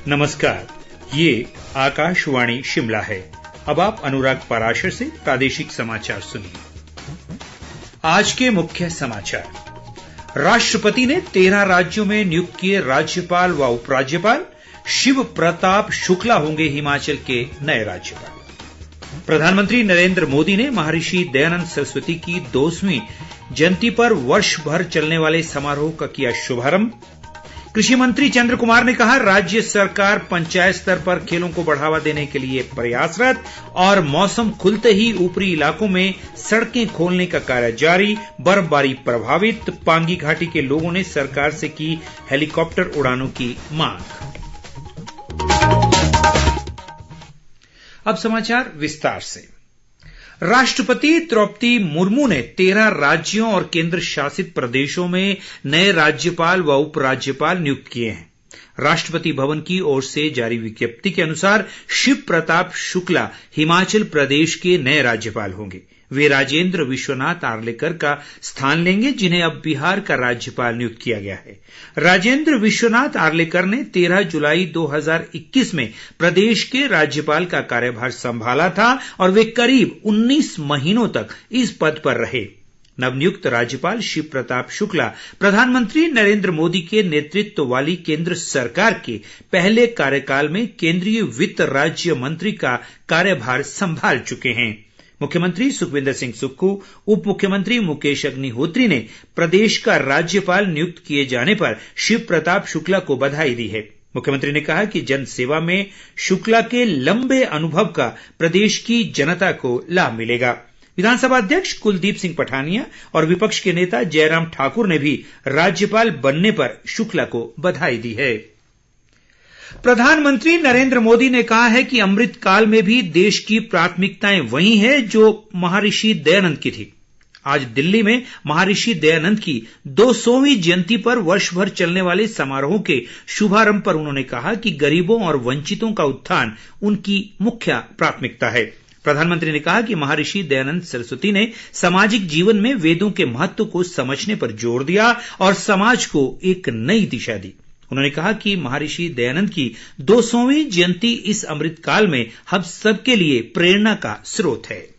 नमस्कार, ये आकाशवाणी शिमला है। अब आप अनुराग पाराशर से प्रादेशिक समाचार सुनिए। आज के मुख्य समाचार। राष्ट्रपति ने 13 राज्यों में नियुक्त किए राज्यपाल व उपराज्यपाल। शिव प्रताप शुक्ला होंगे हिमाचल के नए राज्यपाल। प्रधानमंत्री नरेंद्र मोदी ने महर्षि दयानंद सरस्वती की 200वीं जयंती पर वर्ष भर चलने वाले समारोह का किया शुभारंभ। कृषि मंत्री चंद्र कुमार ने कहा, राज्य सरकार पंचायत स्तर पर खेलों को बढ़ावा देने के लिए प्रयासरत और मौसम खुलते ही ऊपरी इलाकों में सड़कें खोलने का कार्य जारी। बर्फबारी प्रभावित पांगी घाटी के लोगों ने सरकार से की हेलीकॉप्टर उड़ानों की मांग। अब समाचार विस्तार से। राष्ट्रपति द्रौपदी मुर्मू ने 13 राज्यों और केंद्र शासित प्रदेशों में नए राज्यपाल व उपराज्यपाल नियुक्त किए हैं। राष्ट्रपति भवन की ओर से जारी विज्ञप्ति के अनुसार शिव प्रताप शुक्ला हिमाचल प्रदेश के नए राज्यपाल होंगे। वे राजेंद्र विश्वनाथ आर्लेकर का स्थान लेंगे, जिन्हें अब बिहार का राज्यपाल नियुक्त किया गया है। राजेंद्र विश्वनाथ आर्लेकर ने 13 जुलाई 2021 में प्रदेश के राज्यपाल का कार्यभार संभाला था और वे करीब 19 महीनों तक इस पद पर रहे। नवनियुक्त राज्यपाल शिव प्रताप शुक्ला प्रधानमंत्री नरेंद्र मोदी के नेतृत्व वाली केंद्र सरकार के पहले कार्यकाल में केंद्रीय वित्त राज्य मंत्री का कार्यभार संभाल चुके हैं। मुख्यमंत्री सुखविंदर सिंह सुक्खू, उप मुख्यमंत्री मुकेश अग्निहोत्री ने प्रदेश का राज्यपाल नियुक्त किए जाने पर शिव प्रताप शुक्ला को बधाई दी है। मुख्यमंत्री ने कहा कि जन सेवा में शुक्ला के लंबे अनुभव का प्रदेश की जनता को लाभ मिलेगा। विधानसभा अध्यक्ष कुलदीप सिंह पठानिया और विपक्ष के नेता जयराम ठाकुर ने भी राज्यपाल बनने पर शुक्ला को बधाई दी है। प्रधानमंत्री नरेंद्र मोदी ने कहा है कि अमृत काल में भी देश की प्राथमिकताएं वही हैं जो महर्षि दयानंद की थी। आज दिल्ली में महर्षि दयानंद की 200वीं जयंती पर वर्ष भर चलने वाले समारोह के शुभारंभ पर उन्होंने कहा कि गरीबों और वंचितों का उत्थान उनकी मुख्य प्राथमिकता है। प्रधानमंत्री ने कहा कि महर्षि दयानंद सरस्वती ने सामाजिक जीवन में वेदों के महत्व को समझने पर जोर दिया और समाज को एक नई दिशा दी। उन्होंने कहा कि महर्षि दयानंद की 200वीं जयंती इस अमृत काल में हम सबके लिए प्रेरणा का स्रोत है।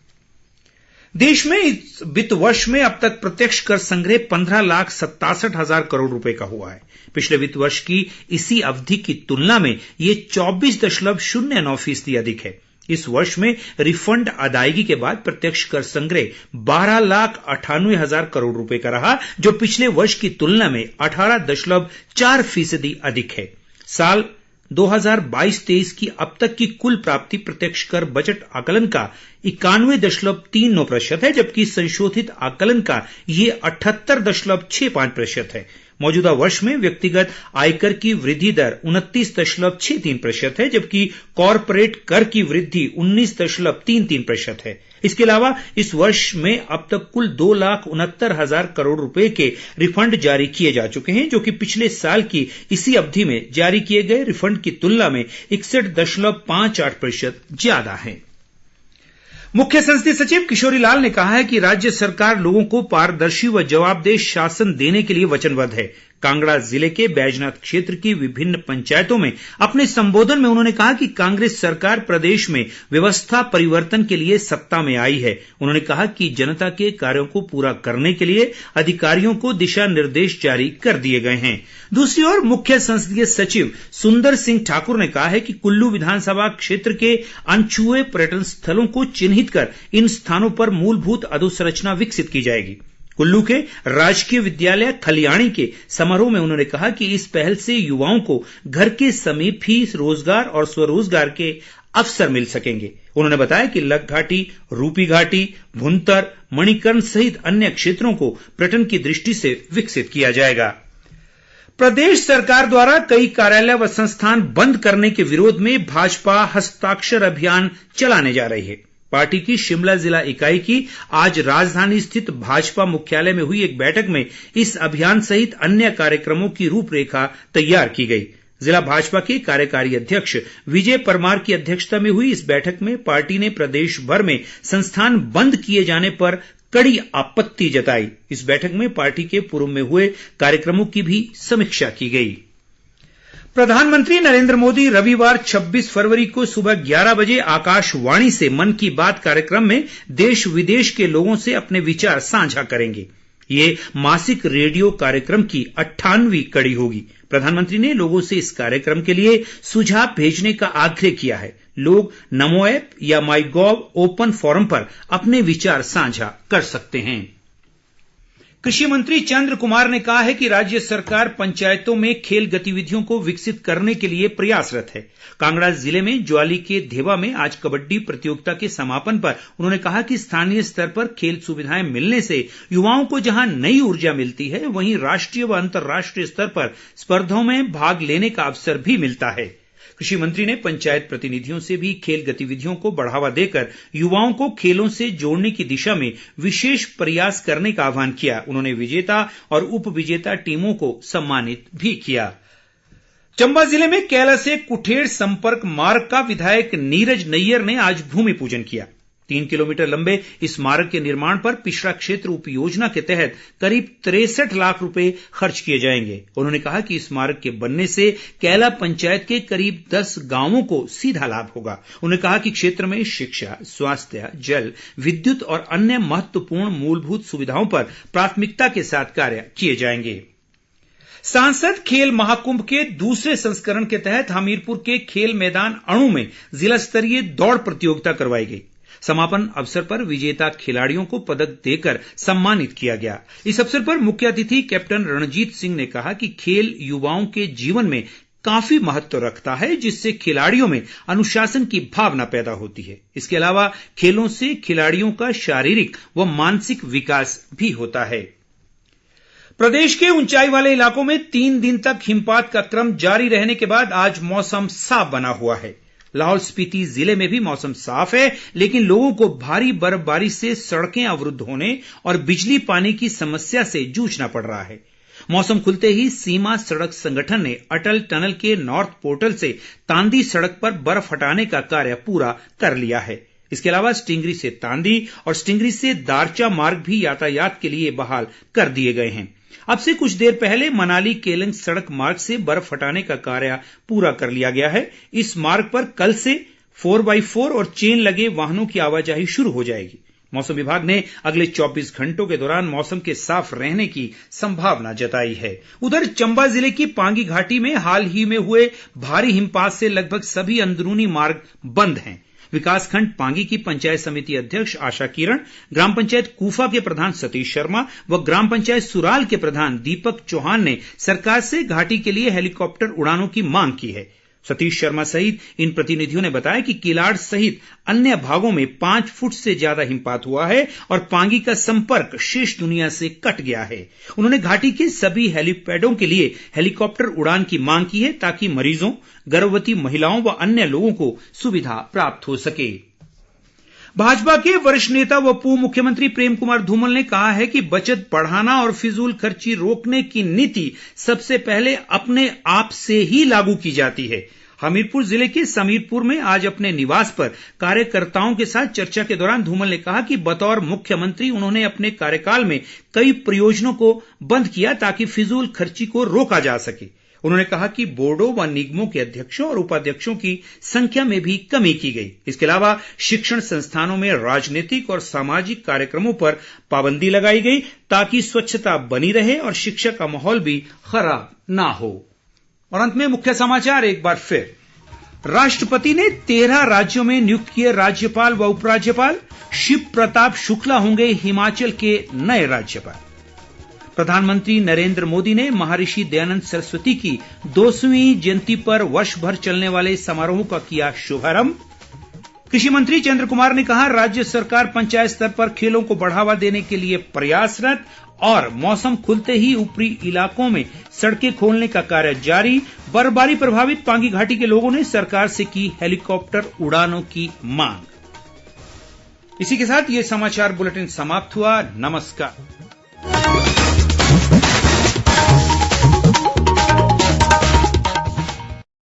देश में इस वित्त वर्ष में अब तक प्रत्यक्ष कर संग्रह 15,67,000 करोड़ रुपए का हुआ है। पिछले वित्त वर्ष की इसी अवधि की तुलना में ये 24.09% अधिक है। इस वर्ष में रिफंड अदायगी के बाद प्रत्यक्ष कर संग्रह 12,98,000 करोड़ रुपए का रहा, जो पिछले वर्ष की तुलना में 18.4% अधिक है। साल 2022-23 की अब तक की कुल प्राप्ति प्रत्यक्ष कर बजट आकलन का 91.39% है, जबकि संशोधित आकलन का ये 78.65% है। मौजूदा वर्ष में व्यक्तिगत आयकर की वृद्धि दर 29.63% है, जबकि कॉरपोरेट कर की वृद्धि 19.33% है। इसके अलावा इस वर्ष में अब तक कुल 2,69,000 करोड़ रुपए के रिफंड जारी किए जा चुके हैं, जो कि पिछले साल की इसी अवधि में जारी किए गए रिफंड की तुलना में 61.58% ज्यादा है। मुख्य संसदीय सचिव किशोरी लाल ने कहा है कि राज्य सरकार लोगों को पारदर्शी व जवाबदेह शासन देने के लिए वचनबद्ध है। कांगड़ा जिले के बैजनाथ क्षेत्र की विभिन्न पंचायतों में अपने संबोधन में उन्होंने कहा कि कांग्रेस सरकार प्रदेश में व्यवस्था परिवर्तन के लिए सत्ता में आई है। उन्होंने कहा कि जनता के कार्यों को पूरा करने के लिए अधिकारियों को दिशा निर्देश जारी कर दिए गए हैं। दूसरी ओर मुख्य संसदीय सचिव सुंदर सिंह ठाकुर ने कहा है कि कुल्लू विधानसभा क्षेत्र के अनछुए पर्यटन स्थलों को चिन्हित कर इन स्थानों पर मूलभूत अधोसंरचना विकसित की जाएगी। कुल्लू के राजकीय विद्यालय खलियाणी के समारोह में उन्होंने कहा कि इस पहल से युवाओं को घर के समीप ही रोजगार और स्वरोजगार के अवसर मिल सकेंगे। उन्होंने बताया कि लक घाटी, रूपी घाटी, भुंतर, मणिकर्ण सहित अन्य क्षेत्रों को पर्यटन की दृष्टि से विकसित किया जाएगा। प्रदेश सरकार द्वारा कई कार्यालय व संस्थान बंद करने के विरोध में भाजपा हस्ताक्षर अभियान चलाने जा रही है। पार्टी की शिमला जिला इकाई की आज राजधानी स्थित भाजपा मुख्यालय में हुई एक बैठक में इस अभियान सहित अन्य कार्यक्रमों की रूपरेखा तैयार की गई। जिला भाजपा के कार्यकारी अध्यक्ष विजय परमार की अध्यक्षता में हुई इस बैठक में पार्टी ने प्रदेश भर में संस्थान बंद किए जाने पर कड़ी आपत्ति जताई। इस बैठक में पार्टी के पूर्व में हुए कार्यक्रमों की भी समीक्षा की गई। प्रधानमंत्री नरेंद्र मोदी रविवार 26 फरवरी को सुबह 11 बजे आकाशवाणी से मन की बात कार्यक्रम में देश विदेश के लोगों से अपने विचार साझा करेंगे। ये मासिक रेडियो कार्यक्रम की 58वीं कड़ी होगी। प्रधानमंत्री ने लोगों से इस कार्यक्रम के लिए सुझाव भेजने का आग्रह किया है। लोग नमो ऐप या माई गॉव ओपन फोरम पर अपने विचार साझा कर सकते हैं। कृषि मंत्री चंद्र कुमार ने कहा है कि राज्य सरकार पंचायतों में खेल गतिविधियों को विकसित करने के लिए प्रयासरत है। कांगड़ा जिले में ज्वाली के धेवा में आज कबड्डी प्रतियोगिता के समापन पर उन्होंने कहा कि स्थानीय स्तर पर खेल सुविधाएं मिलने से युवाओं को जहां नई ऊर्जा मिलती है, वहीं राष्ट्रीय व अंतर्राष्ट्रीय स्तर पर स्पर्धाओं में भाग लेने का अवसर भी मिलता है। कृषि मंत्री ने पंचायत प्रतिनिधियों से भी खेल गतिविधियों को बढ़ावा देकर युवाओं को खेलों से जोड़ने की दिशा में विशेष प्रयास करने का आह्वान किया। उन्होंने विजेता और उप विजेता टीमों को सम्मानित भी किया। चंबा जिले में कैला से कुठेड़ संपर्क मार्ग का विधायक नीरज नैयर ने आज भूमि पूजन किया। 3 किलोमीटर लंबे इस मार्ग के निर्माण पर पिछड़ा क्षेत्र उपयोजना के तहत करीब 63 लाख रुपए खर्च किए जाएंगे। उन्होंने कहा कि इस मार्ग के बनने से कैला पंचायत के करीब 10 गांवों को सीधा लाभ होगा। उन्होंने कहा कि क्षेत्र में शिक्षा, स्वास्थ्य, जल, विद्युत और अन्य महत्वपूर्ण मूलभूत सुविधाओं पर प्राथमिकता के साथ कार्य किए जाएंगे। सांसद खेल महाकुंभ के दूसरे संस्करण के तहत हमीरपुर के खेल मैदान अणु में जिला स्तरीय दौड़ प्रतियोगिता करवाई गई। समापन अवसर पर विजेता खिलाड़ियों को पदक देकर सम्मानित किया गया। इस अवसर पर मुख्य अतिथि कैप्टन रणजीत सिंह ने कहा कि खेल युवाओं के जीवन में काफी महत्व रखता है, जिससे खिलाड़ियों में अनुशासन की भावना पैदा होती है। इसके अलावा खेलों से खिलाड़ियों का शारीरिक व मानसिक विकास भी होता है। प्रदेश के ऊंचाई वाले इलाकों में 3 दिन तक हिमपात का क्रम जारी रहने के बाद आज मौसम साफ बना हुआ है। लाहौल स्पीति जिले में भी मौसम साफ है, लेकिन लोगों को भारी बर्फबारी से सड़कें अवरुद्ध होने और बिजली पानी की समस्या से जूझना पड़ रहा है। मौसम खुलते ही सीमा सड़क संगठन ने अटल टनल के नॉर्थ पोर्टल से तांदी सड़क पर बर्फ हटाने का कार्य पूरा कर लिया है। इसके अलावा स्टिंगरी से तांदी और स्टिंगरी से दारचा मार्ग भी यातायात के लिए बहाल कर दिए गए हैं। अब से कुछ देर पहले मनाली केलंग सड़क मार्ग से बर्फ हटाने का कार्य पूरा कर लिया गया है। इस मार्ग पर कल से 4x4 और चेन लगे वाहनों की आवाजाही शुरू हो जाएगी। मौसम विभाग ने अगले 24 घंटों के दौरान मौसम के साफ रहने की संभावना जताई है। उधर चंबा जिले की पांगी घाटी में हाल ही में हुए भारी हिमपात से लगभग सभी अंदरूनी मार्ग बंद हैं। विकासखंड पांगी की पंचायत समिति अध्यक्ष आशा किरण, ग्राम पंचायत कूफा के प्रधान सतीश शर्मा व ग्राम पंचायत सुराल के प्रधान दीपक चौहान ने सरकार से घाटी के लिए हेलीकॉप्टर उड़ानों की मांग की है। सतीश शर्मा सहित इन प्रतिनिधियों ने बताया कि किलाड़ सहित अन्य भागों में 5 फुट से ज्यादा हिमपात हुआ है और पांगी का संपर्क शेष दुनिया से कट गया है। उन्होंने घाटी के सभी हेलीपैडों के लिए हेलीकॉप्टर उड़ान की मांग की है, ताकि मरीजों, गर्भवती महिलाओं व अन्य लोगों को सुविधा प्राप्त हो सके। भाजपा के वरिष्ठ नेता व पूर्व मुख्यमंत्री प्रेम कुमार धूमल ने कहा है कि बचत बढ़ाना और फिजूल खर्ची रोकने की नीति सबसे पहले अपने आप से ही लागू की जाती है। हमीरपुर जिले के समीरपुर में आज अपने निवास पर कार्यकर्ताओं के साथ चर्चा के दौरान धूमल ने कहा कि बतौर मुख्यमंत्री उन्होंने अपने कार्यकाल में कई परियोजनाओं को बंद किया ताकि फिजूल खर्ची को रोका जा सके। उन्होंने कहा कि बोर्डों व निगमों के अध्यक्षों और उपाध्यक्षों की संख्या में भी कमी की गई। इसके अलावा शिक्षण संस्थानों में राजनीतिक और सामाजिक कार्यक्रमों पर पाबंदी लगाई गई ताकि स्वच्छता बनी रहे और शिक्षा का माहौल भी खराब ना हो। और अंत में मुख्य समाचार एक बार फिर। राष्ट्रपति ने 13 राज्यों में नियुक्त किए राज्यपाल व उपराज्यपाल। शिव प्रताप शुक्ला होंगे हिमाचल के नए राज्यपाल। प्रधानमंत्री नरेंद्र मोदी ने महर्षि दयानंद सरस्वती की 200वीं जयंती पर वर्ष भर चलने वाले समारोह का किया शुभारंभ। कृषि मंत्री चंद्र कुमार ने कहा, राज्य सरकार पंचायत स्तर पर खेलों को बढ़ावा देने के लिए प्रयासरत और मौसम खुलते ही ऊपरी इलाकों में सड़कें खोलने का कार्य जारी। बर्फबारी प्रभावित पांगी घाटी के लोगों ने सरकार से की हेलीकॉप्टर उड़ानों की मांग। इसी के साथ ये समाचार बुलेटिन समाप्त हुआ। नमस्कार।